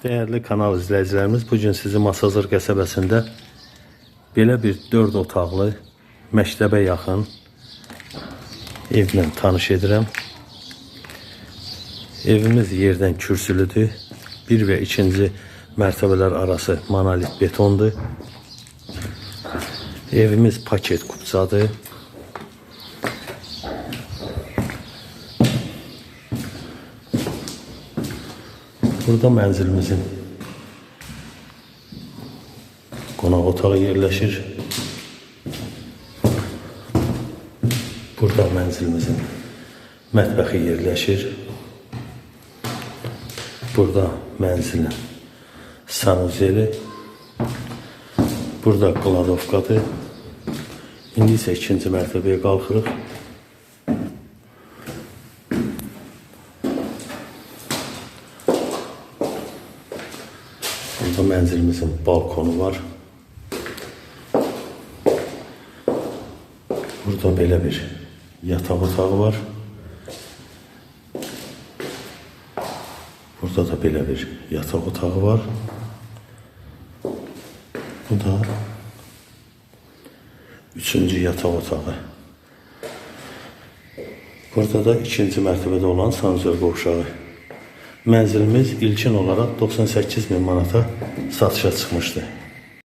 Değerli kanal izləyicilərimiz, bugün sizi Masazır qəsəbəsində belə bir 4 otaqlı, məktəbə yaxın evlə tanış edirəm. Evimiz yerdən kürsülüdür. 1 və 2-ci mərtəbələr arası monolit betondur. Evimiz paket kupçadır. Burada mənzilimizin qonaq otağı yerləşir. Burada mənzilimizin mətbəxi yerləşir. Burada mənzilin sanuzeli. Burada qladovkadır. İndi isə 2-ci mərtəbəyə qalxırıq. Burada mənzilimizin balkonu var. Burada belə bir yataq otağı var. Burada da belə bir yataq otağı var. Bu da 3-cü yataq otağı. Burada da 2-ci mərtəbədə olan sanuzel qovşağı. Mənzilimiz ilkin olaraq 98.000 manata satışa çıxmışdı.